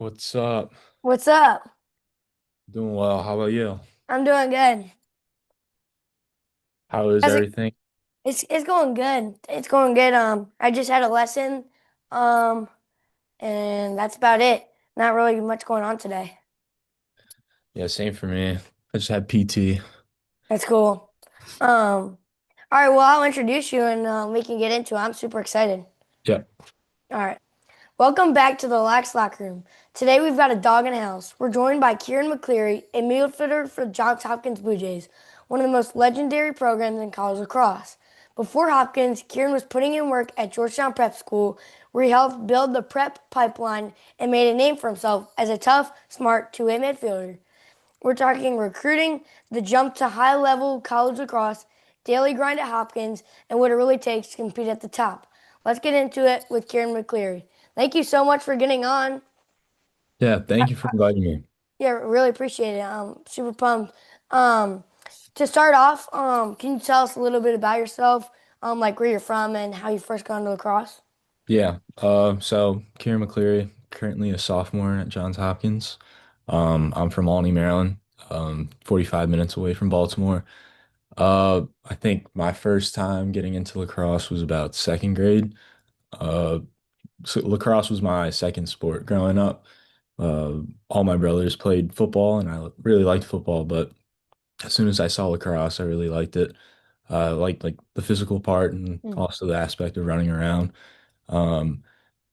What's up? What's up? Doing well. How about you? I'm doing good. How is How's it? everything? It's going good. It's going good. I just had a lesson. Um, and that's about it. Not really much going on today. Yeah, same for me. I just had PT. That's cool. All right. Well, I'll introduce you and we can get into it. I'm super excited. Yeah. All right. Welcome back to the Lax Locker Room. Today we've got a dog in the house. We're joined by Ciaran McCleary, a midfielder for the Johns Hopkins Blue Jays, one of the most legendary programs in college lacrosse. Before Hopkins, Ciaran was putting in work at Georgetown Prep School, where he helped build the prep pipeline and made a name for himself as a tough, smart two-way midfielder. We're talking recruiting, the jump to high-level college lacrosse, daily grind at Hopkins, and what it really takes to compete at the top. Let's get into it with Ciaran McCleary. Thank you so much for getting on. Yeah, thank you for inviting me. Yeah, really appreciate it. Super pumped. Um, to start off, can you tell us a little bit about yourself, like where you're from and how you first got into lacrosse? Yeah. So Ciaran McCleary, currently a sophomore at Johns Hopkins. I'm from Albany, Maryland, 45 minutes away from Baltimore. I think my first time getting into lacrosse was about second grade. Uh, so lacrosse was my second sport growing up. All my brothers played football, and I really liked football, but as soon as I saw lacrosse, I really liked it. I liked like the physical part and Hmm. also the aspect of running around. Um,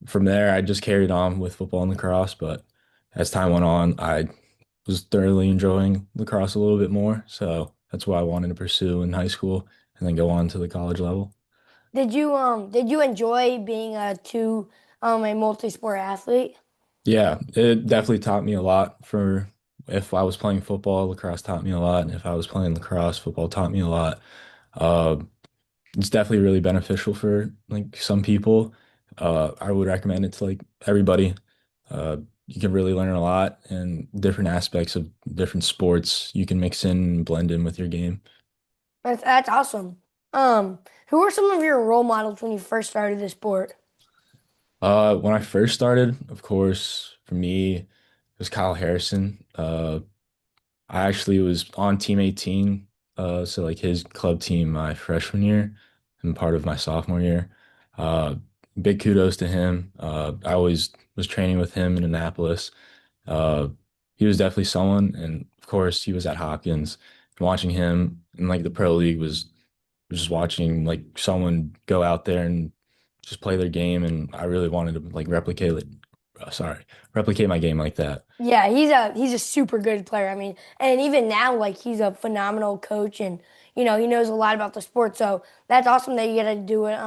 from there, I just carried on with football and lacrosse, but as time went on, I was thoroughly enjoying lacrosse a little bit more. So that's what I wanted to pursue in high school and then go on to the college level. Did you enjoy being a multi-sport athlete? Yeah, it definitely taught me a lot for if I was playing football, lacrosse taught me a lot. And if I was playing lacrosse, football taught me a lot. Uh, it's definitely really beneficial for like some people. I would recommend it to like everybody. Uh, you can really learn a lot and different aspects of different sports you can mix in and blend in with your game. That's awesome. Who were some of your role models when you first started the sport? When I first started, of course, for me, it was Kyle Harrison. I actually was on Team 18, so like his club team my freshman year and part of my sophomore year. Uh, Big kudos to him. I always was training with him in Annapolis. Uh, he was definitely someone, and of course, he was at Hopkins. Watching him in like the pro league was just watching like someone go out there and just play their game, and I really wanted to like replicate my game like that. Yeah, he's a super good player. I mean, and even now, like he's a phenomenal coach, and he knows a lot about the sport. So that's awesome that you get to do it.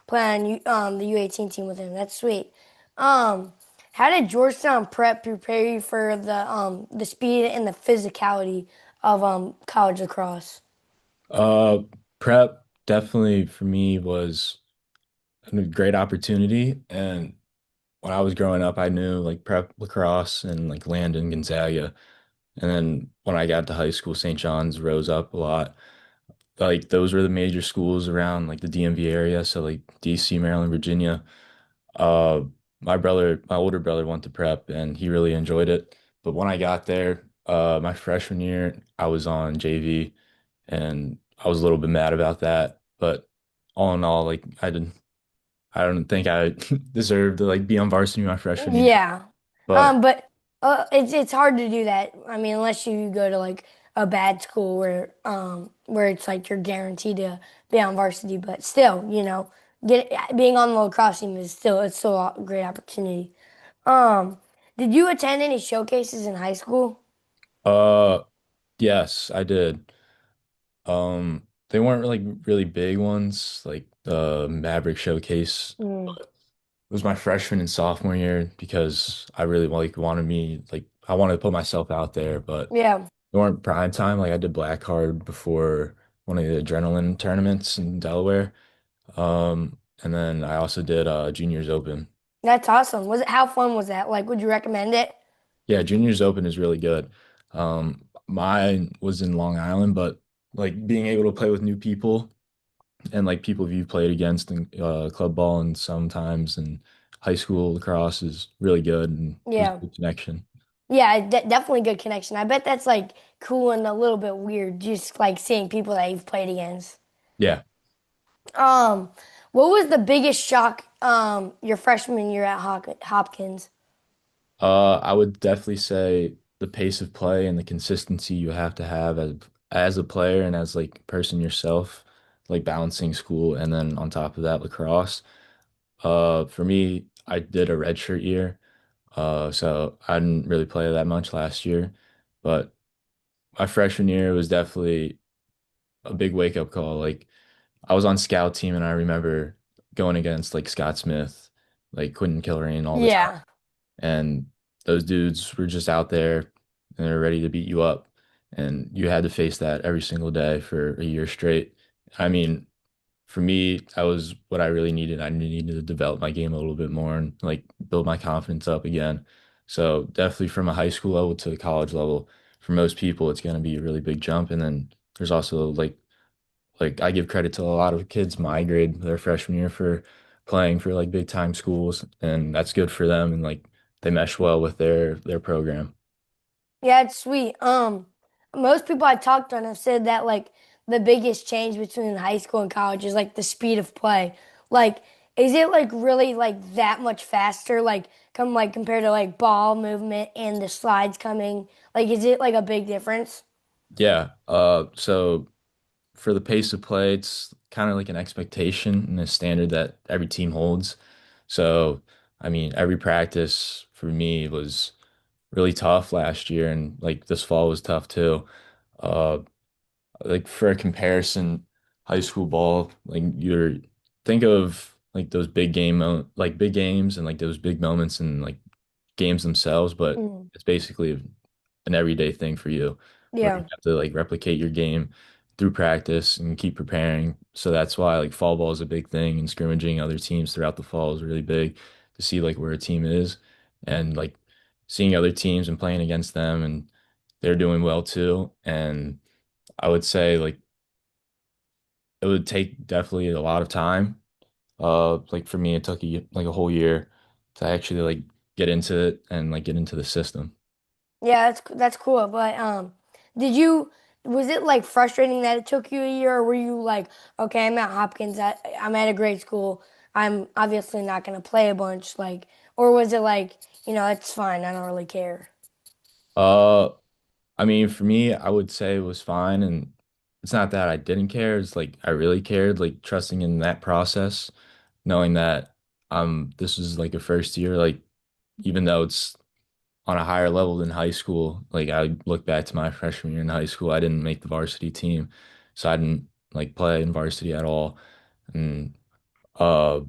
Play on the U18 team with him. That's sweet. Um, how did Georgetown Prep prepare you for the speed and the physicality of college lacrosse? Uh, Prep definitely for me was a great opportunity. And when I was growing up, I knew like prep lacrosse and like Landon, Gonzaga. And then when I got to high school, St. John's rose up a lot. Like those were the major schools around like the DMV area. So like DC, Maryland, Virginia. Uh, my older brother went to prep and he really enjoyed it. But when I got there, my freshman year, I was on JV and I was a little bit mad about that. But all in all, like I don't think I deserved to like be on varsity my freshman year. Yeah. But But it's hard to do that. I mean, unless you go to like a bad school where it's like you're guaranteed to be on varsity. But still, get being on the lacrosse team it's still a great opportunity. Um, did you attend any showcases in high school? uh yes, I did. They weren't really big ones like the Maverick Showcase. Mm, It was my freshman and sophomore year because I really like wanted me like I wanted to put myself out there, but yeah, they weren't prime time. Like I did black card before one of the adrenaline tournaments in Delaware. And then I also did Juniors Open. that's awesome. How fun was that? Like, would you recommend it? Yeah, Juniors Open is really good. Mine was in Long Island, but like being able to play with new people and like people you've played against in club ball and sometimes and high school lacrosse is really good and there's a Yeah. good connection. Yeah, definitely good connection. I bet that's like cool and a little bit weird, just like seeing people that you've played against. Yeah. Um, what was the biggest shock your freshman year at Hopkins? I would definitely say the pace of play and the consistency you have to have as a player and as like a person yourself, like balancing school and then on top of that lacrosse. For me, I did a redshirt year, so I didn't really play that much last year, but my freshman year was definitely a big wake up call. Like I was on scout team and I remember going against like Scott Smith, like Quentin Kilrain all the time. Yeah. And those dudes were just out there and they're ready to beat you up. And you had to face that every single day for a year straight. I mean, for me, that was what I really needed. I needed to develop my game a little bit more and like build my confidence up again. So definitely from a high school level to a college level, for most people, it's going to be a really big jump. And then there's also like I give credit to a lot of kids my grade their freshman year for playing for like big time schools, and that's good for them. And like they mesh well with their program. Yeah, it's sweet. Most people I talked to have said that like the biggest change between high school and college is like the speed of play. Like, is it like really like that much faster? Like compared to like ball movement and the slides coming? Like, is it like a big difference? Yeah. So for the pace of play, it's kind of like an expectation and a standard that every team holds. So, I mean, every practice for me was really tough last year, and like this fall was tough too. Uh, like for a comparison, high school ball, like you're think of like those like big games and like those big moments and like games themselves, but Mm, it's basically an everyday thing for you where you yeah. have to like replicate your game through practice and keep preparing. So that's why like fall ball is a big thing and scrimmaging other teams throughout the fall is really big to see like where a team is and like seeing other teams and playing against them and they're doing well too. And I would say like it would take definitely a lot of time. Like for me, it took like a whole year to actually like get into it and like get into the system. Yeah, that's cool. But did you was it like frustrating that it took you a year, or were you like, okay, I'm at Hopkins, I'm at a great school, I'm obviously not gonna play a bunch, like, or was it like, it's fine, I don't really care. Uh, I mean, for me, I would say it was fine, and it's not that I didn't care. It's like I really cared, like trusting in that process, knowing that this is like a first year, like even though it's on a higher level than high school. Like I look back to my freshman year in high school, I didn't make the varsity team, so I didn't like play in varsity at all. And uh,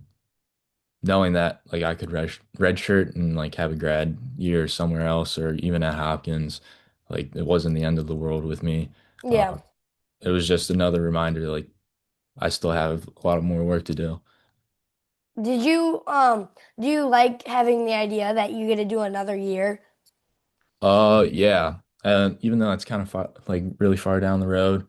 knowing that like I could redshirt and like have a grad year somewhere else or even at Hopkins, like it wasn't the end of the world with me. Yeah. Uh, it was just another reminder like I still have a lot of more work to do. Did you do you like having the idea that you get to do another year? Yeah. And even though it's kind of far, like really far down the road,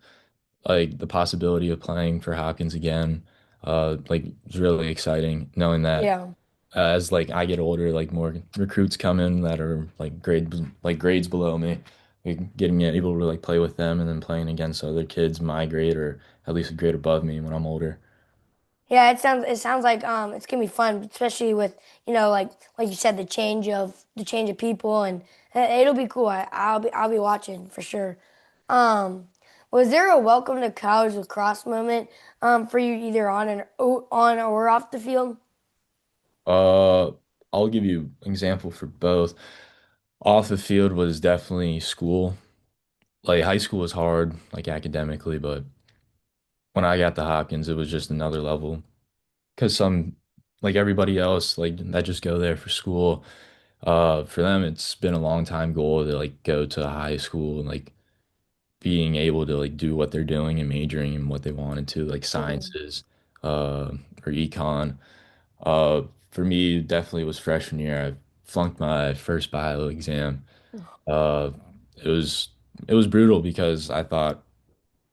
like the possibility of playing for Hopkins again, like is really exciting knowing that Yeah. as like I get older, like more recruits come in that are like grades below me, like getting able to like play with them and then playing against other kids my grade or at least a grade above me when I'm older. Yeah, it sounds like it's gonna be fun, especially with like you said the change of people and it'll be cool. I'll be watching for sure. Um, was there a welcome to college lacrosse moment for you either on or off the field? Uh, I'll give you an example for both. Off the field was definitely school. Like high school was hard, like academically, but when I got to Hopkins, it was just another level. Because like everybody else, like that just go there for school. For them, it's been a long time goal to like go to high school and like being able to like do what they're doing and majoring in what they wanted to, like Hmm. sciences, or econ. Uh, for me, definitely was freshman year. I flunked my first bio exam. Uh, it was it was brutal because I thought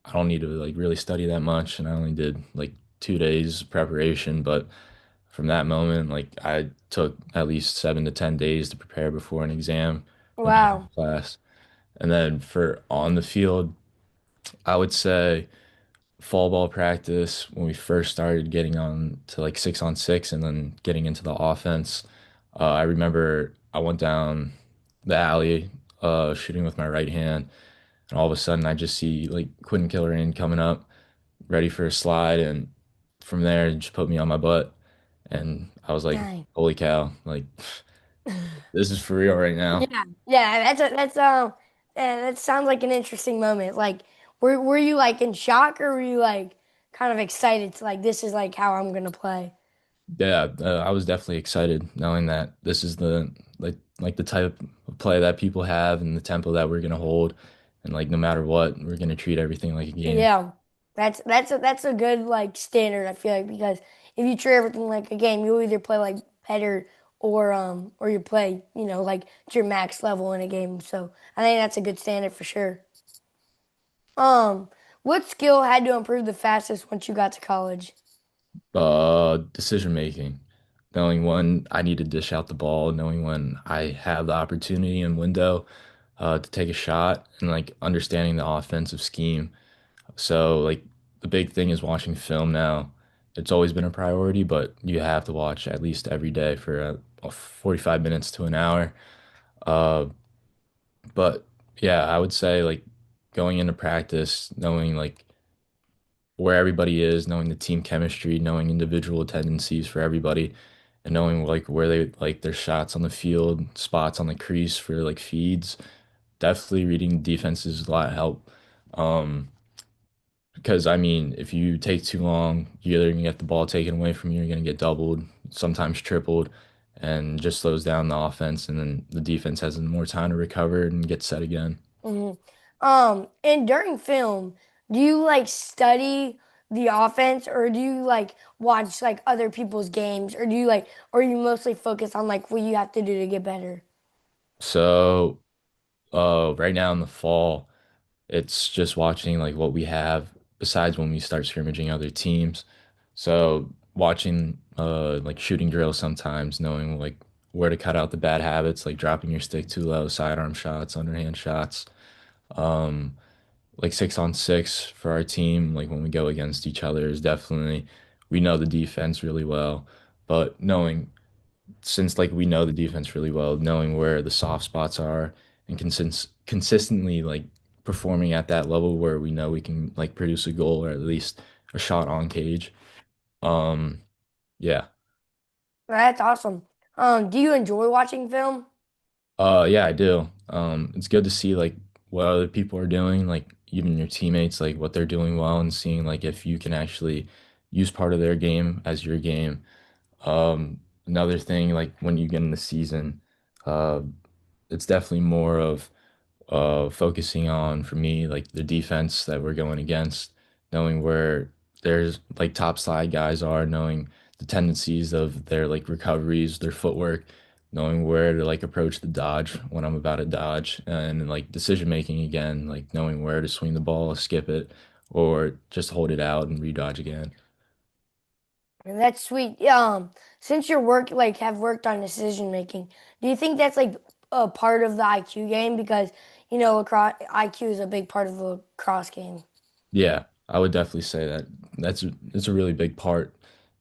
I don't need to like really study that much, and I only did like 2 days preparation, but from that moment, like I took at least 7 to 10 days to prepare before an exam in every Wow. class. And then for on the field, I would say fall ball practice when we first started getting on to like 6-on-6 and then getting into the offense. I remember I went down the alley shooting with my right hand, and all of a sudden I just see like Quentin Killerain coming up, ready for a slide, and from there it just put me on my butt, and I was like, Dang. "Holy cow! Like this is for real right now." Yeah. Yeah, that sounds like an interesting moment. Like were you like in shock or were you like kind of excited to like this is like how I'm gonna play? Yeah, I was definitely excited knowing that this is the like the type of play that people have and the tempo that we're gonna hold, and like no matter what, we're gonna treat everything like a game. Yeah. That's a good like standard, I feel like, because if you treat everything like a game, you'll either play like better or you play, like to your max level in a game. So I think that's a good standard for sure. Um, what skill had to improve the fastest once you got to college? Decision making, knowing when I need to dish out the ball, knowing when I have the opportunity and window to take a shot, and like understanding the offensive scheme. So like the big thing is watching film now. It's always been a priority, but you have to watch at least every day for 45 minutes to an hour. Uh, but yeah, I would say like going into practice, knowing like where everybody is, knowing the team chemistry, knowing individual tendencies for everybody, and knowing like where they like their shots on the field, spots on the crease for like feeds. Definitely reading defenses a lot of help. Um, because I mean, if you take too long, you're either gonna get the ball taken away from you, you're gonna get doubled, sometimes tripled, and just slows down the offense, and then the defense has more time to recover and get set again. hmm and during film, do you like study the offense or do you like watch like other people's games or do you like or you mostly focus on like what you have to do to get better? So, right now in the fall, it's just watching like what we have besides when we start scrimmaging other teams. So watching like shooting drills sometimes, knowing like where to cut out the bad habits, like dropping your stick too low, sidearm shots, underhand shots. Um, like 6-on-6 for our team, like when we go against each other is definitely we know the defense really well, but knowing since like we know the defense really well, knowing where the soft spots are and consistently like performing at that level where we know we can like produce a goal or at least a shot on cage. Um, yeah. That's awesome. Do you enjoy watching film? Yeah, I do. It's good to see like what other people are doing, like even your teammates, like what they're doing well and seeing like if you can actually use part of their game as your game. Another thing, like when you get in the season, uh, it's definitely more of focusing on for me like the defense that we're going against, knowing where there's like top slide guys are, knowing the tendencies of their like recoveries, their footwork, knowing where to like approach the dodge when I'm about to dodge, and like decision making again, like knowing where to swing the ball, skip it, or just hold it out and redodge again. And that's sweet. Since your work like have worked on decision making, do you think that's like a part of the IQ game? Because lacrosse IQ is a big part of the lacrosse game. Yeah, I would definitely say that it's a really big part,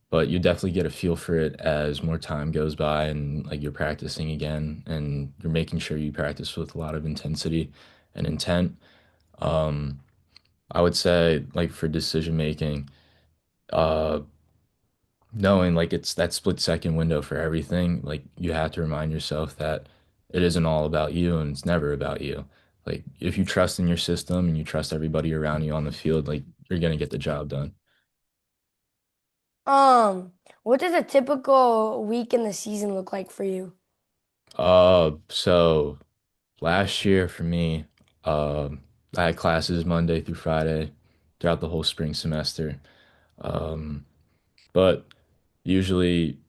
but you definitely get a feel for it as more time goes by and like you're practicing again and you're making sure you practice with a lot of intensity and intent. Um, I would say like for decision making, uh, knowing like it's that split second window for everything, like you have to remind yourself that it isn't all about you and it's never about you. Like if you trust in your system and you trust everybody around you on the field, like you're gonna get the job done. What does a typical week in the season look like for you? So last year for me, I had classes Monday through Friday throughout the whole spring semester. Um, but usually,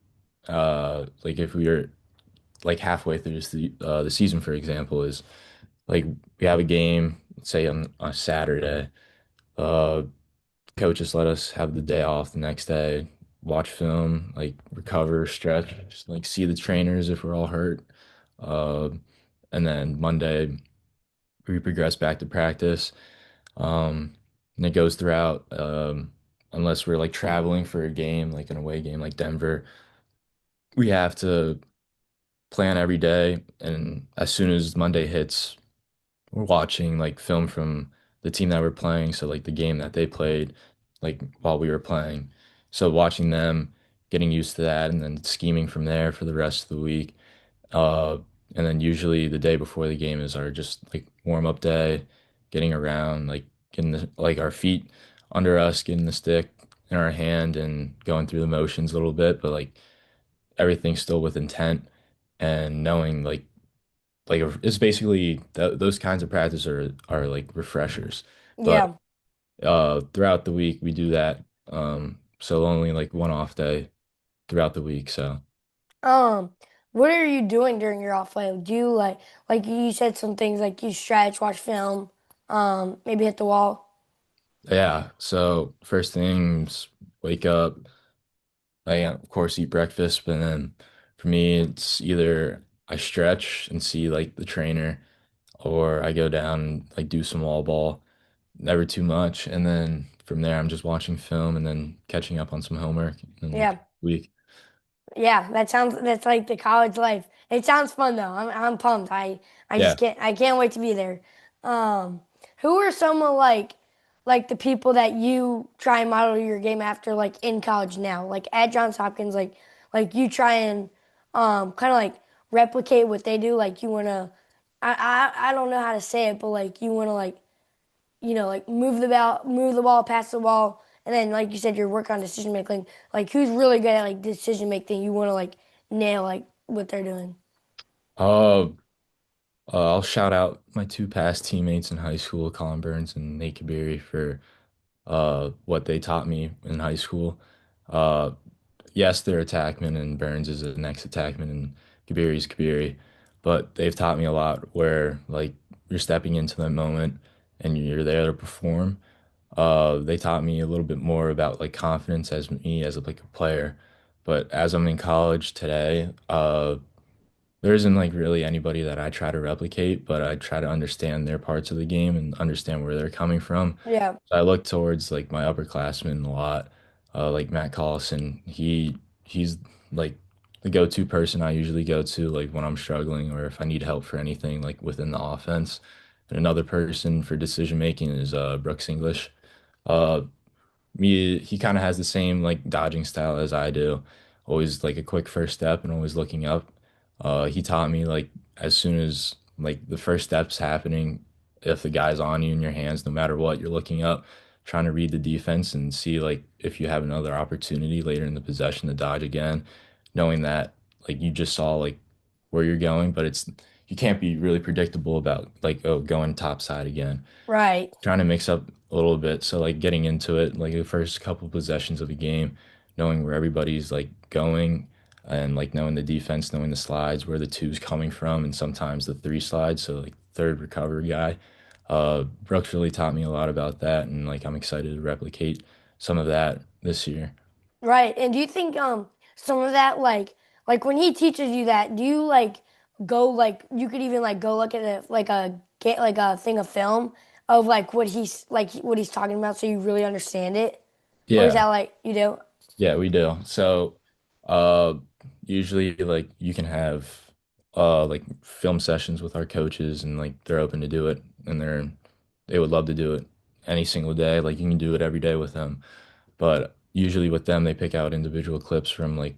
like if we were like halfway through the season, for example, is like we have a game, let's say on Saturday. Uh, Coaches let us have the day off the next day. watch film, like recover, stretch, just like see the trainers if we're all hurt. Uh, and then Monday we progress back to practice. And it goes throughout, unless we're like traveling for a game, like an away game like Denver. We have to plan every day, and as soon as Monday hits, we're watching like film from the team that we're playing, so like the game that they played, like while we were playing. So watching them, getting used to that, and then scheming from there for the rest of the week. Uh, and then usually the day before the game is our just like warm up day, getting around, like getting like our feet under us, getting the stick in our hand, and going through the motions a little bit, but like everything's still with intent and knowing like it's basically those kinds of practice are like refreshers. But Yeah. throughout the week we do that. So only like one off day throughout the week. So Um, what are you doing during your off day? Do you like you said some things like you stretch, watch film, maybe hit the wall? yeah. So first things, wake up. I of course eat breakfast, but then for me it's either I stretch and see like the trainer, or I go down and like do some wall ball, never too much, and then from there I'm just watching film and then catching up on some homework in like Yeah. a week. Yeah, that's like the college life. It sounds fun though. I'm pumped. I just Yeah. can't wait to be there. Um, who are some of like the people that you try and model your game after like in college now? Like at Johns Hopkins, like you try and kind of like replicate what they do. Like you wanna I don't know how to say it, but like you wanna like like move the ball, pass the ball, and then like you said, your work on decision making. Like who's really good at like decision making? You want to like nail like what they're doing. Uh, I'll shout out my two past teammates in high school, Colin Burns and Nate Kabiri, for what they taught me in high school. Uh, yes, they're attackmen and Burns is an ex-attackman and Kabiri's Kabiri, but they've taught me a lot where like you're stepping into that moment and you're there to perform. They taught me a little bit more about like confidence as me as like a player. But as I'm in college today, there isn't like really anybody that I try to replicate, but I try to understand their parts of the game and understand where they're coming from. Yeah. So I look towards like my upperclassmen a lot, like Matt Collison. He's like the go-to person I usually go to like when I'm struggling or if I need help for anything like within the offense. And another person for decision making is Brooks English. Uh, he kind of has the same like dodging style as I do. Always like a quick first step and always looking up. He taught me like as soon as like the first step's happening, if the guy's on you in your hands, no matter what, you're looking up, trying to read the defense and see like if you have another opportunity later in the possession to dodge again, knowing that like you just saw like where you're going, but it's you can't be really predictable about like oh going top side again, Right. trying to mix up a little bit. So like getting into it, like the first couple possessions of a game, knowing where everybody's like going and like knowing the defense, knowing the slides, where the two's coming from, and sometimes the three slides. So like third recovery guy. Brooks really taught me a lot about that, and like I'm excited to replicate some of that this year. Right. And do you think some of that like when he teaches you that, do you like go like you could even like go look at it like a get like a thing of film of like what he's talking about so you really understand it? Or is Yeah, that like you do? yeah, we do. So, uh, usually like you can have like film sessions with our coaches and like they're open to do it and they would love to do it any single day. Like you can do it every day with them. But usually with them they pick out individual clips from like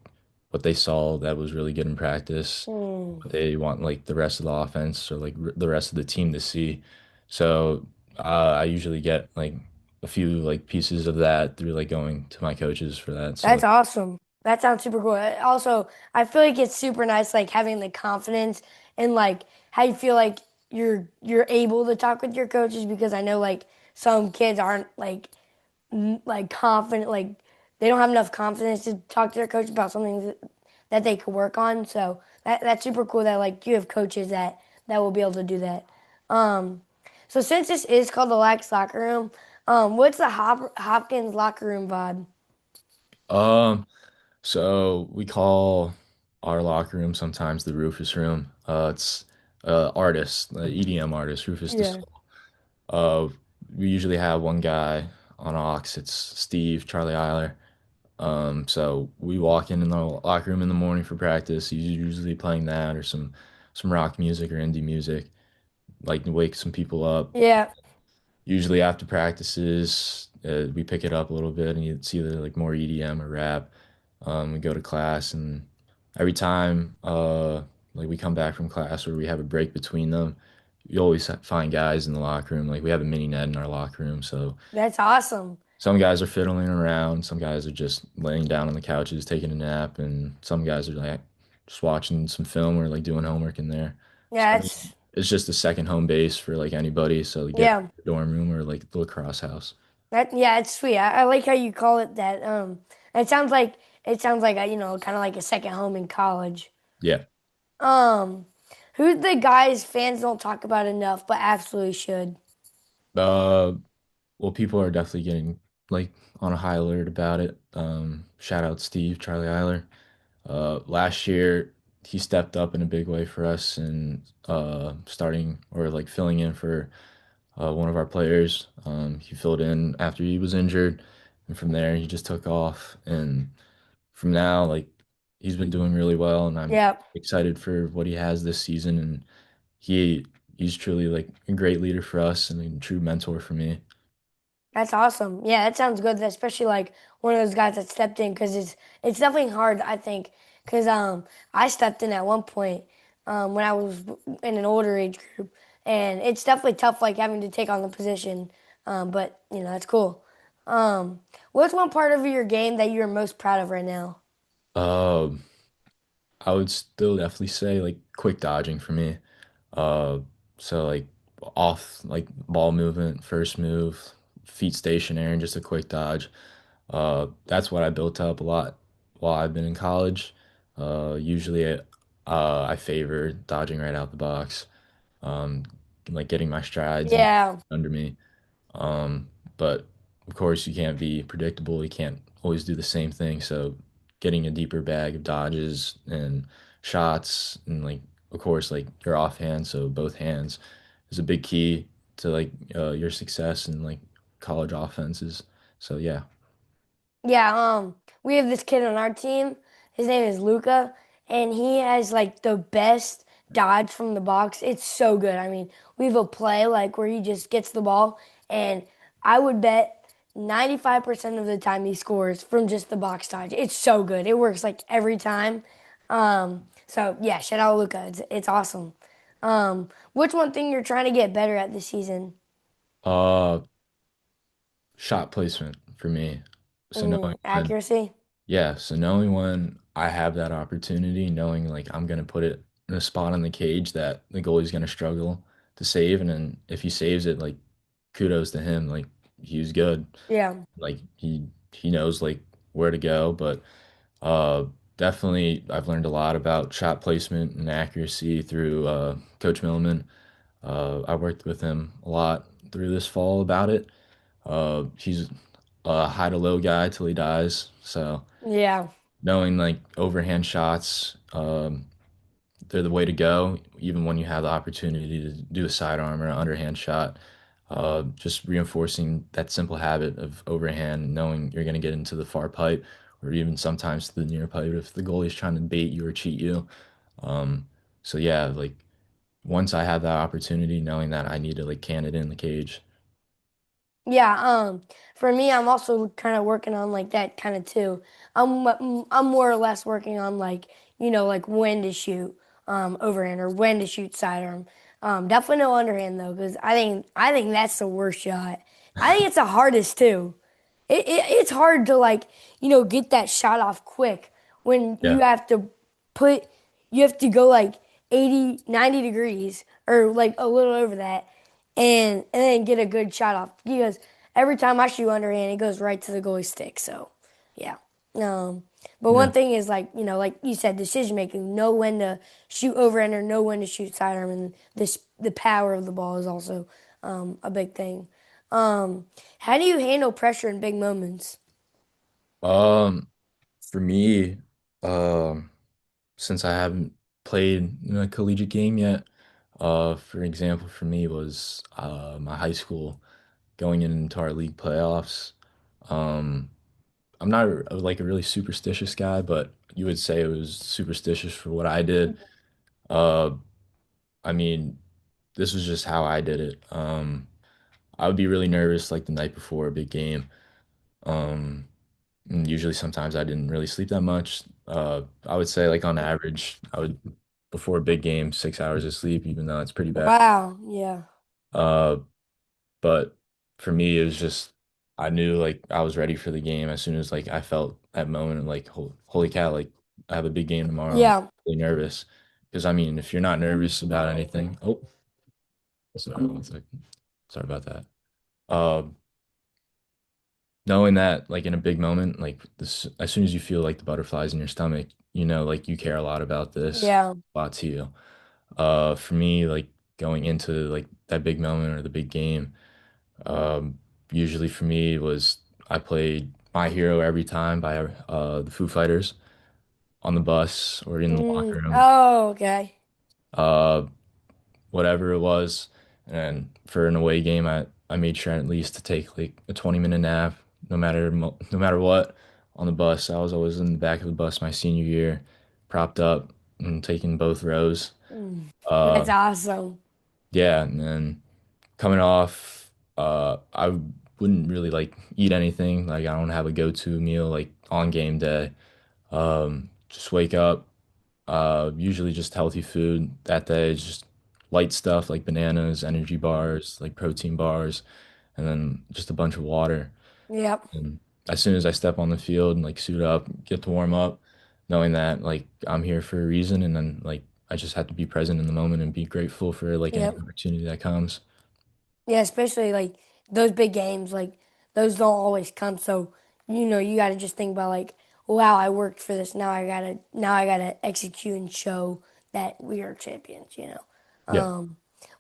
what they saw that was really good in practice. Hmm. What they want like the rest of the offense or like the rest of the team to see. So, I usually get like a few like pieces of that through like going to my coaches for that. So That's awesome. That sounds super cool. Also, I feel like it's super nice, like having the confidence and like how you feel like you're able to talk with your coaches because I know like some kids aren't like confident, like they don't have enough confidence to talk to their coach about something that they could work on. So that's super cool that like you have coaches that will be able to do that. Um, so since this is called the Lax Locker Room, what's the Hopkins locker room vibe? So we call our locker room sometimes the Rufus room. It's artist, EDM artist, Rufus the Yeah. Soul. Uh, we usually have one guy on aux. It's Steve, Charlie Eiler. So we walk in the locker room in the morning for practice. He's usually playing that or some rock music or indie music, like to wake some people up. Yeah. Usually after practices, we pick it up a little bit, and it's either like more EDM or rap. We go to class, and every time like we come back from class or we have a break between them, you always find guys in the locker room. Like we have a mini net in our locker room, so That's awesome. some guys are fiddling around, some guys are just laying down on the couches taking a nap, and some guys are like just watching some film or like doing homework in there. So Yeah, I mean, it's just a second home base for like anybody. So they get yeah. a dorm room or like the lacrosse house. Yeah, it's sweet. I like how you call it that. It sounds like kind of like a second home in college. Yeah. Um, who's the guys fans don't talk about enough, but absolutely should? Uh, well, people are definitely getting like on a high alert about it. Shout out Steve, Charlie Eiler. Last year he stepped up in a big way for us and starting or like filling in for one of our players. He filled in after he was injured, and from there he just took off. And from now, like he's been doing really well, and I'm Yeah. excited for what he has this season. And he he's truly like a great leader for us and a true mentor for me. That's awesome. Yeah, that sounds good. Especially like one of those guys that stepped in because it's definitely hard. I think because I stepped in at one point when I was in an older age group, and it's definitely tough like having to take on the position. But that's cool. What's one part of your game that you're most proud of right now? Um, I would still definitely say like quick dodging for me. Uh, so like off like ball movement, first move, feet stationary, and just a quick dodge. That's what I built up a lot while I've been in college. Usually, I favor dodging right out the box, um, like getting my strides and Yeah, under me. But of course, you can't be predictable. You can't always do the same thing. So, getting a deeper bag of dodges and shots, and like, of course, like your offhand, so both hands, is a big key to like your success in like college offenses. So, yeah. yeah. We have this kid on our team. His name is Luca, and he has like the best dodge from the box. It's so good. I mean, we have a play like where he just gets the ball, and I would bet 95% of the time he scores from just the box dodge. It's so good. It works like every time. So yeah, shout out Luca. It's awesome. What's one thing you're trying to get better at this season? Uh, Shot placement for me. So knowing when Accuracy. Yeah, so knowing when I have that opportunity, knowing like I'm gonna put it in a spot on the cage that the goalie's gonna struggle to save, and then if he saves it, like kudos to him. Like he was good. Yeah. Like he knows like where to go. But uh definitely I've learned a lot about shot placement and accuracy through Coach Millman. I worked with him a lot through this fall about it. He's a high to low guy till he dies. So Yeah. knowing like overhand shots, they're the way to go, even when you have the opportunity to do a sidearm or an underhand shot. Just reinforcing that simple habit of overhand, knowing you're going to get into the far pipe or even sometimes to the near pipe if the goalie's trying to bait you or cheat you. Um, so yeah, like once I have that opportunity, knowing that I need to like can it in the cage. Yeah, for me, I'm also kind of working on like that kind of too. I'm more or less working on like, like when to shoot overhand or when to shoot sidearm. Definitely no underhand though, because I think that's the worst shot. I think it's the hardest too. It's hard to like, get that shot off quick when you Yeah. have to put, you have to go like 80, 90 degrees or like a little over that and then get a good shot off because every time I shoot underhand, it goes right to the goalie stick. So, yeah. Um, but one Yeah. thing is like like you said, decision making. Know when to shoot overhand or know when to shoot sidearm, and the power of the ball is also a big thing. How do you handle pressure in big moments? Um, For me, um, since I haven't played in a collegiate game yet, for example, for me was my high school going into our league playoffs. Um, I'm not like a really superstitious guy, but you would say it was superstitious for what I did. Uh, I mean, this was just how I did it. I would be really nervous like the night before a big game. Um, and usually sometimes I didn't really sleep that much. I would say like on average, I would before a big game, 6 hours of sleep, even though it's pretty bad. Wow. Yeah. Uh, but for me, it was just I knew like I was ready for the game as soon as like I felt that moment like holy cow, like I have a big game tomorrow. I'm Yeah. really nervous because I mean, if you're not nervous about anything, sorry, one second. Sorry about that. Uh, knowing that like in a big moment, like this, as soon as you feel like the butterflies in your stomach, you know, like you care a lot about this, Yeah. a lot to you. For me, like going into like that big moment or the big game, usually for me was I played My Hero every time by the Foo Fighters on the bus or in the locker room. Oh, okay. Uh, whatever it was. And for an away game, I made sure at least to take like a 20-minute nap, no matter what, on the bus. I was always in the back of the bus my senior year, propped up and taking both rows. Mm. Uh, That's awesome. yeah, and then coming off, I wouldn't really like eat anything. Like I don't have a go-to meal like on game day. Just wake up, usually just healthy food that day, just light stuff like bananas, energy bars, like protein bars, and then just a bunch of water. Yep. And as soon as I step on the field and like suit up, get to warm up, knowing that like I'm here for a reason, and then like I just have to be present in the moment and be grateful for like any Yep. opportunity that comes. Yeah, especially like those big games, like those don't always come. So, you got to just think about like, wow, I worked for this. Now I gotta execute and show that we are champions. Yeah.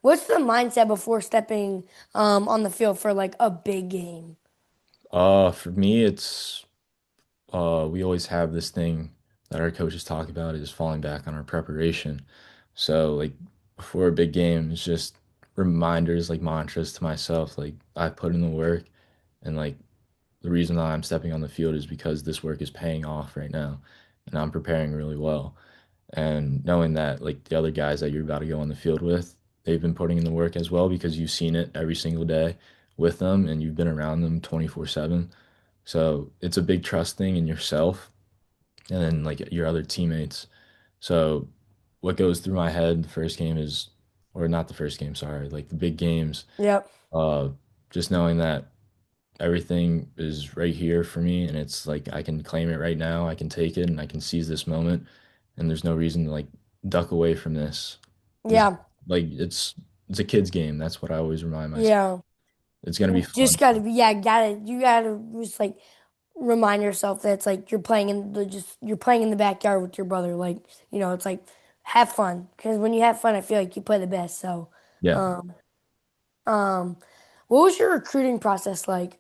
What's the mindset before stepping on the field for like a big game? For me, it's we always have this thing that our coaches talk about is falling back on our preparation. So like before a big game, it's just reminders, like mantras to myself, like I put in the work and like the reason that I'm stepping on the field is because this work is paying off right now and I'm preparing really well. And knowing that like the other guys that you're about to go on the field with, they've been putting in the work as well because you've seen it every single day with them and you've been around them 24/7. So it's a big trust thing in yourself and then like your other teammates. So what goes through my head the first game is, or not the first game, sorry, like the big games, Yep. uh, just knowing that everything is right here for me and it's like I can claim it right now, I can take it and I can seize this moment and there's no reason to like duck away from this. This Yeah. like it's a kid's game. That's what I always remind myself. Yeah. It's gonna be Just fun. gotta be, yeah, you gotta just like remind yourself that it's like you're playing in the backyard with your brother. Like, it's like have fun. Because when you have fun, I feel like you play the best. So, Yeah. um, um, what was your recruiting process like?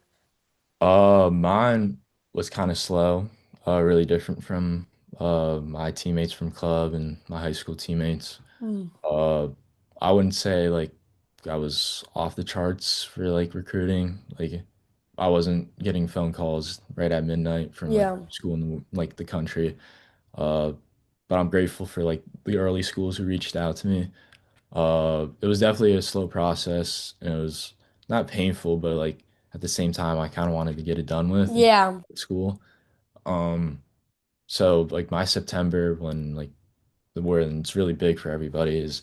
Mine was kind of slow, really different from my teammates from club and my high school teammates. Hmm. Uh, I wouldn't say like I was off the charts for like recruiting. Like I wasn't getting phone calls right at midnight from like Yeah. school in like the country. Uh, but I'm grateful for like the early schools who reached out to me. It was definitely a slow process and it was not painful, but like at the same time, I kind of wanted to get it done with and Yeah. at school. Um, so like my September when like the where it's really big for everybody is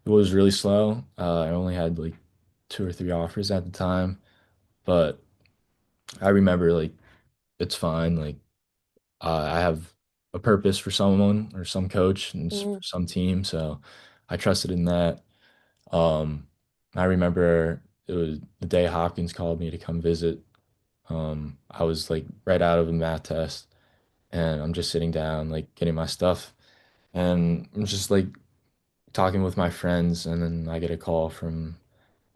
it was really slow. I only had like two or three offers at the time, but I remember like it's fine. Like I have a purpose for someone or some coach and Hmm. for some team, so I trusted in that. Um, I remember it was the day Hopkins called me to come visit. I was like right out of a math test, and I'm just sitting down, like getting my stuff, and I'm just like talking with my friends, and then I get a call from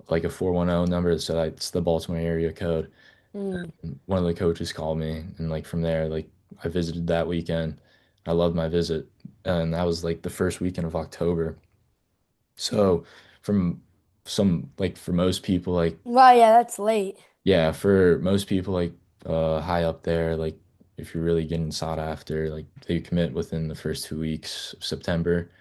like a 410 number, so it's the Baltimore area code. Hmm. One of the coaches called me, and like from there, like I visited that weekend. I loved my visit, and that was like the first weekend of October. So from some like for most people like Well, yeah, that's late. yeah, for most people like high up there, like if you're really getting sought after, like they commit within the first 2 weeks of September.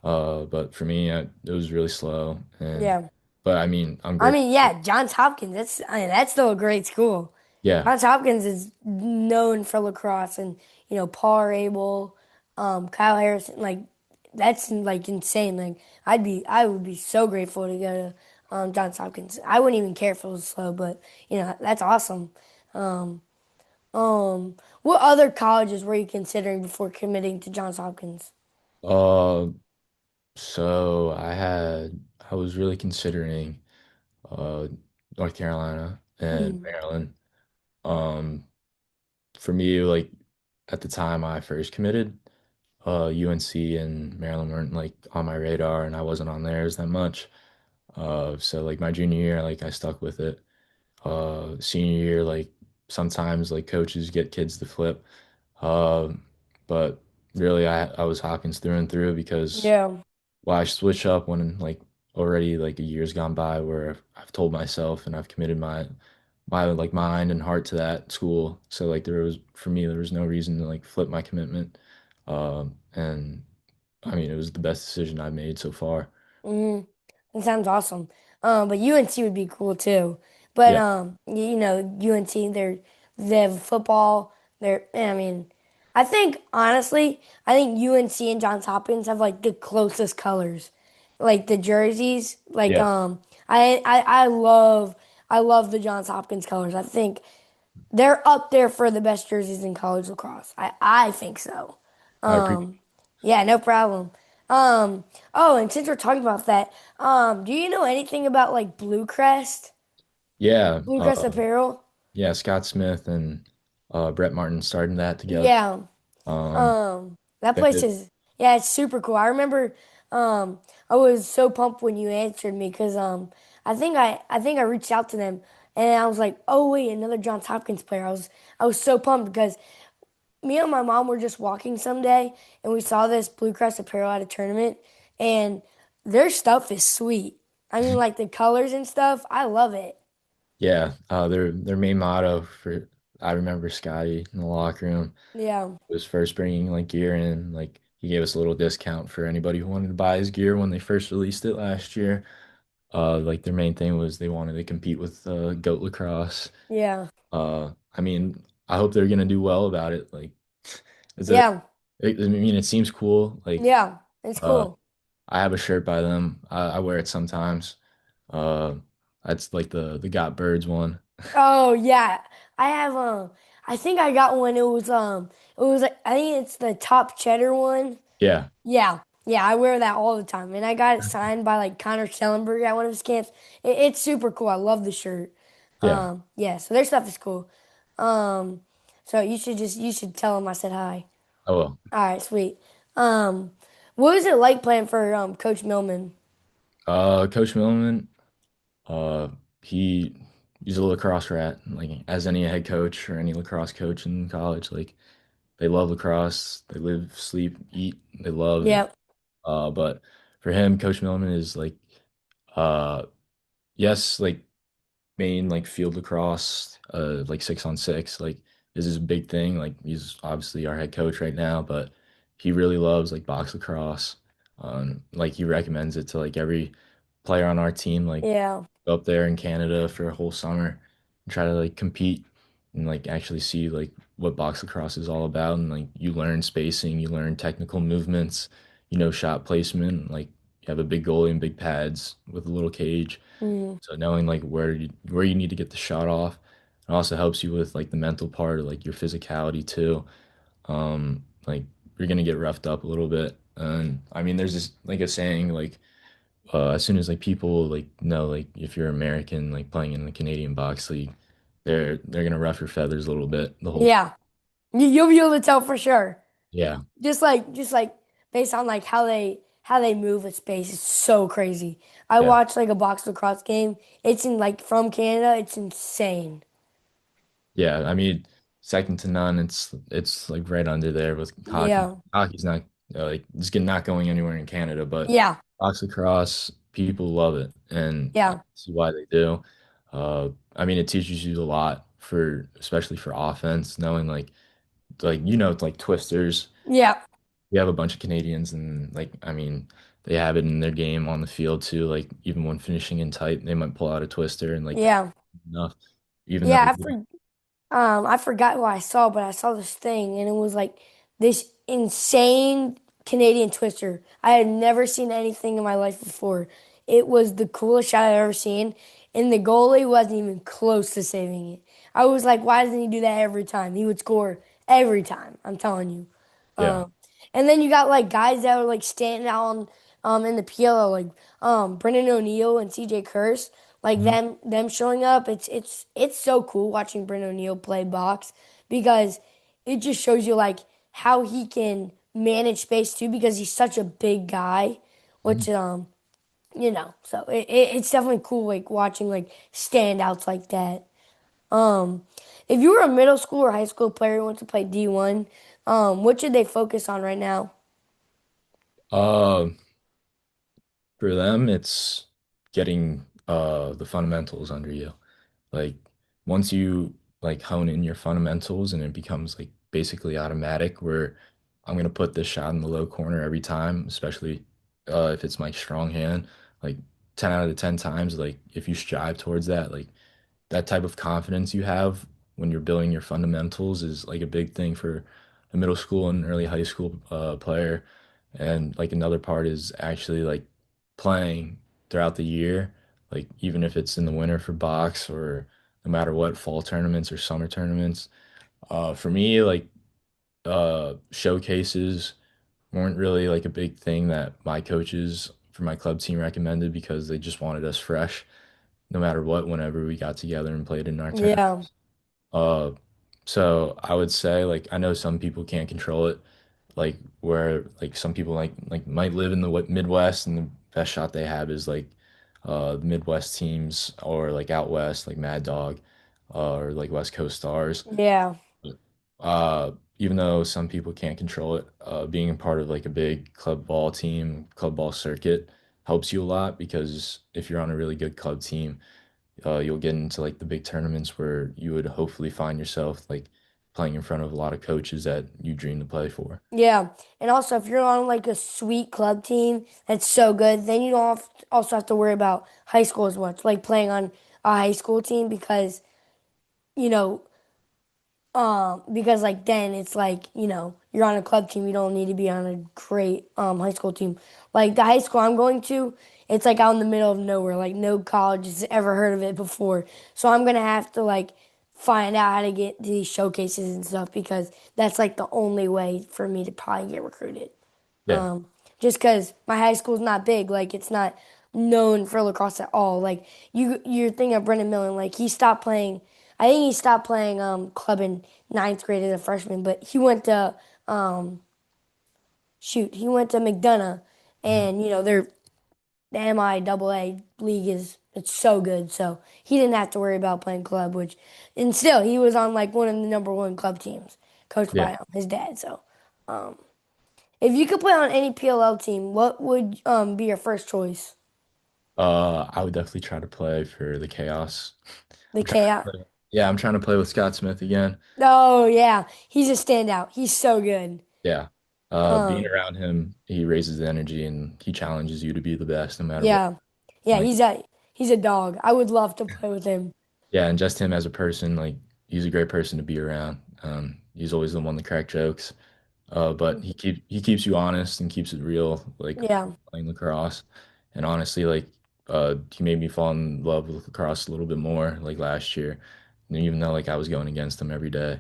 But for me, it was really slow, and Yeah. but I mean, I'm I grateful. mean, yeah, Johns Hopkins, that's still a great school. Yeah, Johns Hopkins is known for lacrosse and, Paul Rabel, Kyle Harrison, like that's like insane. Like I would be so grateful to go to Johns Hopkins. I wouldn't even care if it was slow, but that's awesome. What other colleges were you considering before committing to Johns Hopkins? uh, so I was really considering uh North Carolina and Mm, Maryland. Um, for me, like at the time I first committed, UNC and Maryland weren't like on my radar, and I wasn't on theirs that much. So like my junior year, like I stuck with it. Senior year, like sometimes like coaches get kids to flip. Um, but really I was Hopkins through and through because yeah. why switch up when like already like a year's gone by where I've told myself and I've committed my like mind and heart to that school. So like there was for me there was no reason to like flip my commitment. And I mean it was the best decision I've made so far. Mm, that sounds awesome. But UNC would be cool too. But Yeah, UNC they have football. I mean, I think honestly, I think UNC and Johns Hopkins have like the closest colors, like the jerseys. Like yeah. I love the Johns Hopkins colors. I think they're up there for the best jerseys in college lacrosse. I think so. I appreciate. Yeah, no problem. Oh, and since we're talking about that, do you know anything about like Yeah, Blue Crest Apparel? yeah. Scott Smith and Brett Martin started that together. Yeah. Um, That place they- is, yeah, it's super cool. I remember, I was so pumped when you answered me because, I think I reached out to them and I was like, oh wait, another Johns Hopkins player. I was so pumped because me and my mom were just walking someday and we saw this Blue Crest Apparel at a tournament and their stuff is sweet. I mean, like the colors and stuff, I love it. yeah. Their main motto for I remember Scotty in the locker room Yeah, was first bringing like gear in. Like he gave us a little discount for anybody who wanted to buy his gear when they first released it last year. Like their main thing was they wanted to compete with goat lacrosse. yeah, I mean, I hope they're gonna do well about it. Like, is it? yeah, I mean, it seems cool. Like, yeah. It's uh, cool. I have a shirt by them. I wear it sometimes. Uh, that's like the Got Birds one. Oh yeah, I have I think I got one. It was like I think it's the top cheddar one. Yeah, Yeah, yeah, I wear that all the time, and I got it signed by like Connor Schellenberg at one of his camps. It's super cool. I love the shirt. yeah. Yeah, so their stuff is cool. Um, so you should tell them I said hi. Oh well. All right, sweet. Um, what was it like playing for Coach Millman? Coach Millman, uh, he he's a lacrosse rat. Like as any head coach or any lacrosse coach in college, like they love lacrosse. They live, sleep, eat. They love it. Yep, But for him, Coach Millman is like, uh, yes, like main like field lacrosse, like 6-on-6, like is his big thing. Like he's obviously our head coach right now, but he really loves like box lacrosse. Like he recommends it to like every player on our team, like yeah, go up there in Canada for a whole summer and try to like compete and like actually see like what box lacrosse is all about. And like you learn spacing, you learn technical movements, shot placement, like you have a big goalie and big pads with a little cage. mm, So knowing like where you need to get the shot off, it also helps you with like the mental part of like your physicality too. Like you're gonna get roughed up a little bit, and I mean there's this like a saying like as soon as like people like know like if you're American like playing in the Canadian box league, they're gonna rough your feathers a little bit the whole time. yeah. You'll be able to tell for sure. Yeah, Just like based on like how they move with space, it's so crazy. I yeah, watched like a box lacrosse game. It's in like from Canada. It's insane. yeah. I mean, second to none. It's like right under there with hockey. Yeah. Hockey's not like not going anywhere in Canada, but Yeah. box lacrosse, people love it, and I Yeah. see why they do. I mean, it teaches you a lot for especially for offense, knowing it's like twisters. Yeah. We have a bunch of Canadians, and like I mean, they have it in their game on the field too. Like even when finishing in tight, they might pull out a twister and like that's Yeah. enough, even though Yeah. we don't. I forgot what I saw, but I saw this thing and it was like this insane Canadian twister. I had never seen anything in my life before. It was the coolest shot I've ever seen, and the goalie wasn't even close to saving it. I was like, why doesn't he do that every time? He would score every time. I'm telling you. Yeah. Um, and then you got like guys that were like standing out on in the PLO, like Brendan O'Neill and CJ Curse, like Mhm. them showing up. It's so cool watching Brendan O'Neill play box because it just shows you like how he can manage space too because he's such a big guy, which Mhm. so it's definitely cool like watching like standouts like that. Um, if you were a middle school or high school player who wants to play D1, what should they focus on right now? Uh, for them, it's getting the fundamentals under you. Like once you like hone in your fundamentals and it becomes like basically automatic where I'm gonna put this shot in the low corner every time, especially if it's my strong hand, like 10 out of the 10 times, like if you strive towards that, like that type of confidence you have when you're building your fundamentals is like a big thing for a middle school and early high school player. And like another part is actually like playing throughout the year, like even if it's in the winter for box or no matter what, fall tournaments or summer tournaments. For me, like showcases weren't really like a big thing that my coaches for my club team recommended because they just wanted us fresh no matter what, whenever we got together and played in our Yeah, tournaments. Uh, so I would say like I know some people can't control it, like where like some people like might live in the Midwest and the best shot they have is like the Midwest teams or like out west like Mad Dog or like West Coast Stars. yeah, Uh, Even though some people can't control it, being a part of like a big club ball team, club ball circuit helps you a lot because if you're on a really good club team, you'll get into like the big tournaments where you would hopefully find yourself like playing in front of a lot of coaches that you dream to play for. yeah. And also, if you're on like a sweet club team that's so good, then you don't also have to worry about high school as much, like playing on a high school team you know, because like then it's like, you're on a club team, you don't need to be on a great high school team. Like the high school I'm going to, it's like out in the middle of nowhere, like no college has ever heard of it before. So I'm gonna have to like find out how to get to these showcases and stuff because that's like the only way for me to probably get recruited. Yeah. Just because my high school's not big, like it's not known for lacrosse at all. Like you're thinking of Brendan Millen, like he stopped playing. I think he stopped playing club in ninth grade as a freshman, but he went to he went to McDonough, Mhm. and the MIAA league is it's so good, so he didn't have to worry about playing club. And still he was on like one of the number one club teams, coached Yeah. by his dad. So if you could play on any PLL team, what would be your first choice? I would definitely try to play for the Chaos. The I'm trying to Chaos. play. Yeah, I'm trying to play with Scott Smith again. Oh yeah, he's a standout. He's so good. Yeah. Being Um, around him, he raises the energy and he challenges you to be the best no matter what. yeah, yeah, Like, he's a dog. I would love to play with him. yeah, and just him as a person, like he's a great person to be around. He's always the one to crack jokes. But he keeps you honest and keeps it real, like Yeah, playing lacrosse. And honestly, like he made me fall in love with lacrosse a little bit more, like last year. And even though like I was going against him every day.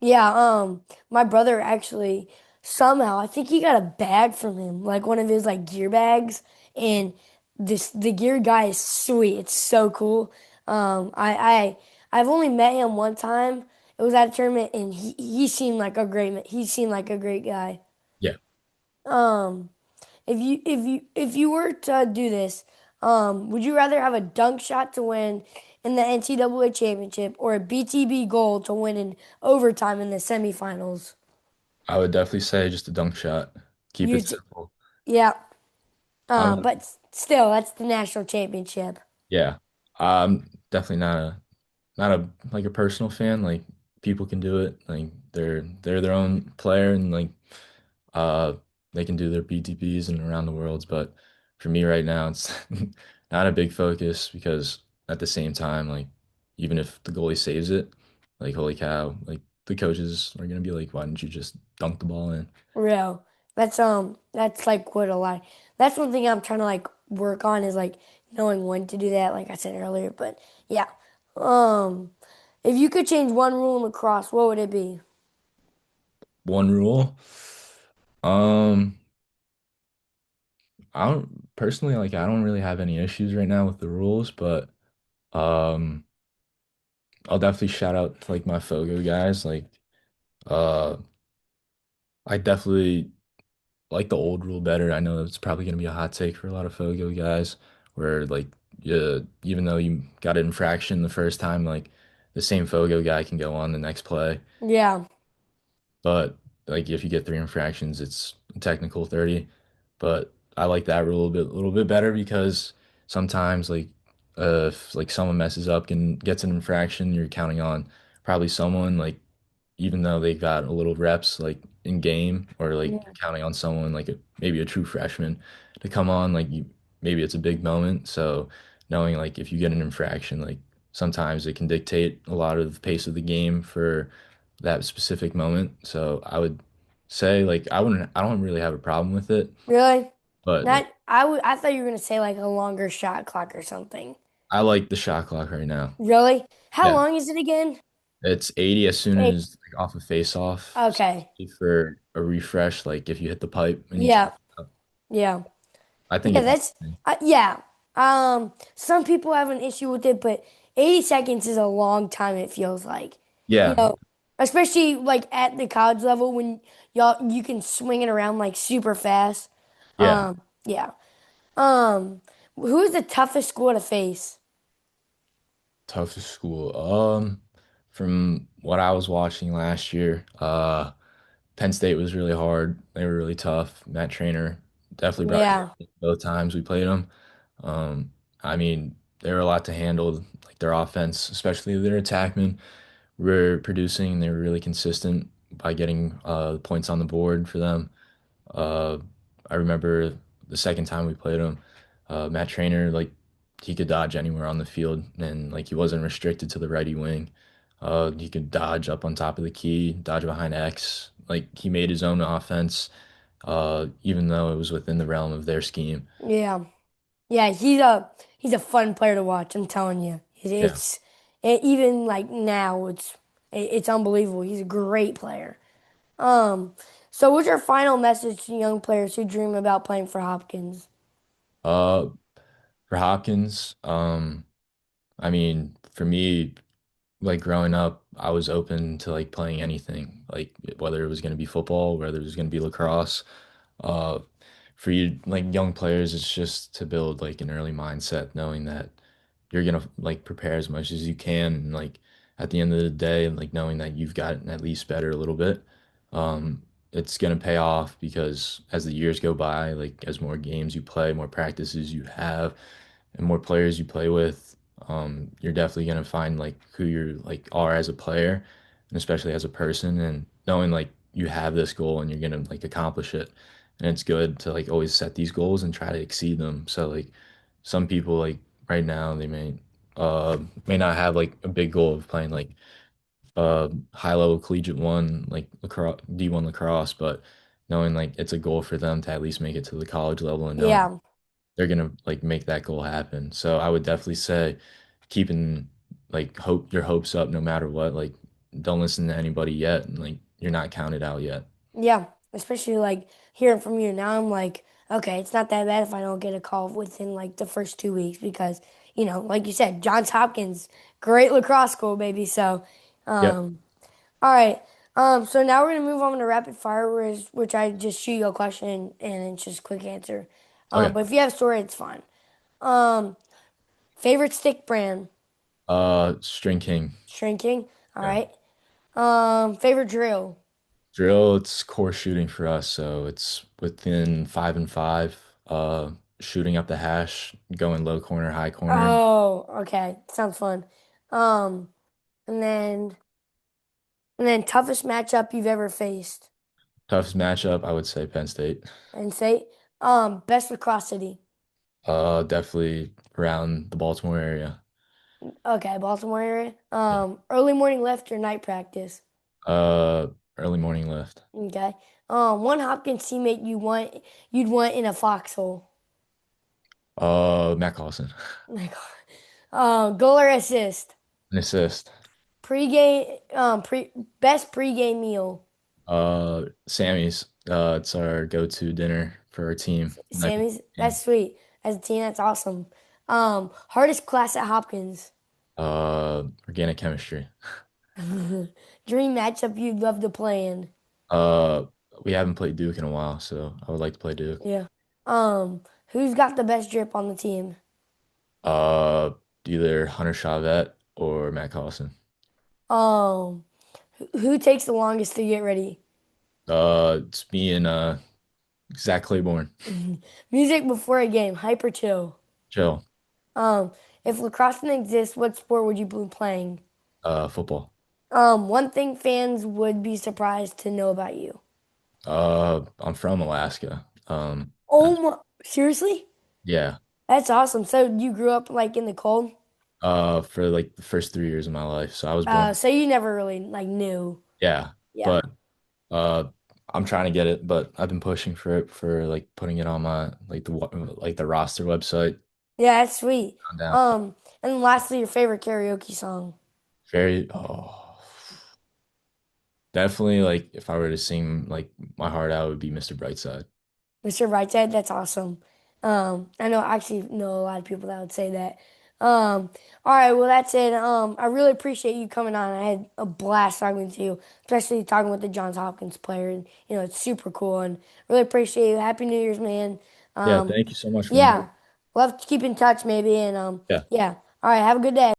yeah. My brother actually somehow I think he got a bag from him, like one of his like gear bags, and the gear guy is sweet. It's so cool. I've only met him one time. It was at a tournament, and he seemed like he seemed like a great guy. Yeah. Um, if you were to do this, would you rather have a dunk shot to win in the NCAA championship or a BTB goal to win in overtime in the semifinals? I would definitely say just a dunk shot. Keep You, it t- simple. yeah. I'm But still, that's the national championship. Yeah. I'm definitely not a like a personal fan. Like people can do it. Like they're their own player and like uh they can do their BTPs and around the worlds. But for me right now, it's not a big focus because at the same time, like even if the goalie saves it, like holy cow, like the coaches are gonna be like, why didn't you just dunk the ball in? Real. That's like what a lot. That's one thing I'm trying to like work on is like knowing when to do that, like I said earlier. But yeah. Um, if you could change one rule in lacrosse, what would it be? One rule. Um, I don't personally like I don't really have any issues right now with the rules, but um I'll definitely shout out to, like my Fogo guys. Like uh I definitely like the old rule better. I know it's probably gonna be a hot take for a lot of Fogo guys where like yeah, even though you got an infraction the first time, like the same Fogo guy can go on the next play. Yeah, But like if you get three infractions, it's a technical 30. But I like that rule a little bit better because sometimes like if like someone messes up and gets an infraction, you're counting on probably someone like even though they got a little reps like in game or like yeah, you're counting on someone like maybe a true freshman to come on like you maybe it's a big moment. So knowing like if you get an infraction, like sometimes it can dictate a lot of the pace of the game for that specific moment. So I would say like I don't really have a problem with it, really? but like Not I thought you were gonna say like a longer shot clock or something. I like the shot clock right now. Really? How Yeah. long is it again? It's 80 as soon Eight. as like off a face off. So Okay. for a refresh, like if you hit the pipe and you Yeah. chop it up, Yeah. I think Yeah, it's that's interesting. yeah. Some people have an issue with it, but 80 seconds is a long time, it feels like. You Yeah, know, especially like at the college level when you can swing it around like super fast. yeah. Yeah. Um, who's the toughest school to face? Toughest school. From what I was watching last year, Penn State was really hard. They were really tough. Matt Trainer definitely brought Yeah. it both times we played them. Um, I mean, they were a lot to handle, like their offense, especially their attackmen were producing. They were really consistent by getting points on the board for them. Uh, I remember the second time we played him, Matt Trainer, like he could dodge anywhere on the field and like he wasn't restricted to the righty wing. He could dodge up on top of the key, dodge behind X. Like he made his own offense, even though it was within the realm of their scheme. Yeah. Yeah, he's a fun player to watch, I'm telling you. Yeah. Even like now it's unbelievable. He's a great player. Um, so what's your final message to young players who dream about playing for Hopkins? Uh, for Hopkins, I mean, for me, like growing up, I was open to like playing anything, like whether it was going to be football, whether it was going to be lacrosse. Uh, for you, like young players, it's just to build like an early mindset, knowing that you're gonna like prepare as much as you can, and like at the end of the day, like knowing that you've gotten at least better a little bit. It's gonna pay off because as the years go by, like as more games you play, more practices you have, and more players you play with, you're definitely gonna find like who you're like are as a player, and especially as a person, and knowing like you have this goal and you're gonna like accomplish it. And it's good to like always set these goals and try to exceed them. So like some people like right now they may not have like a big goal of playing like high level collegiate one like lacrosse D1 lacrosse, but knowing like it's a goal for them to at least make it to the college level and knowing Yeah. they're gonna like make that goal happen. So I would definitely say keeping like your hopes up no matter what. Like don't listen to anybody yet, and like you're not counted out yet. Yeah. Especially like hearing from you now, I'm like, okay, it's not that bad if I don't get a call within like the first 2 weeks because, like you said, Johns Hopkins, great lacrosse school, baby. So, Yep. um, all right. So now we're gonna move on to rapid fire, which I just shoot you a question and it's just a quick answer. Okay. But if you have a story, it's fine. Um, favorite stick brand? String King. Shrinking. All Yeah. right. Favorite drill. Drill, it's core shooting for us, so it's within 5 and 5. Shooting up the hash, going low corner, high corner. Oh, okay. Sounds fun. Um, and then and then toughest matchup you've ever faced. Toughest matchup, I would say Penn State. And say, best lacrosse city. Definitely around the Baltimore area. Okay, Baltimore area. Yeah. Early morning lift or night practice. Uh, Early morning lift. Okay. One Hopkins teammate you'd want in a foxhole. Matt Carlson. Goal or assist. An assist. Pre-game, best pre-game meal. Sammy's. It's our go-to dinner for our team the night before Sammy's, the game. that's sweet. As a team, that's awesome. Hardest class at Hopkins. Organic chemistry. Dream matchup you'd love to play in. Uh, we haven't played Duke in a while, so I would like to play Duke. Yeah. Who's got the best drip on the team? Uh, Either Hunter Chavette or Matt Carlson. Um, who takes the longest to get ready? It's me and Zach Claiborne. Music before a game, hyper chill. Chill. Um, if lacrosse didn't exist, what sport would you be playing? Football. One thing fans would be surprised to know about you. I'm from Alaska. Oh my, seriously? Yeah. That's awesome. So you grew up like in the cold? For like the first 3 years of my life. So I was born. So you never really like knew. Yeah. Yeah. But uh, I'm trying to get it, but I've been pushing for it for like putting it on my like the roster website. Yeah, that's sweet. On down. Um, and lastly, your favorite karaoke song. Very definitely like if I were to sing like my heart out, it would be Mr. Brightside. Mr. Brightside, that's awesome. I actually know a lot of people that would say that. All right, well that's it. I really appreciate you coming on. I had a blast talking to you, especially talking with the Johns Hopkins player, and it's super cool and really appreciate you. Happy New Year's, man. Yeah, Um, thank you so much for inviting. yeah, we'll have to keep in touch maybe, and Yeah. yeah. All right, have a good day.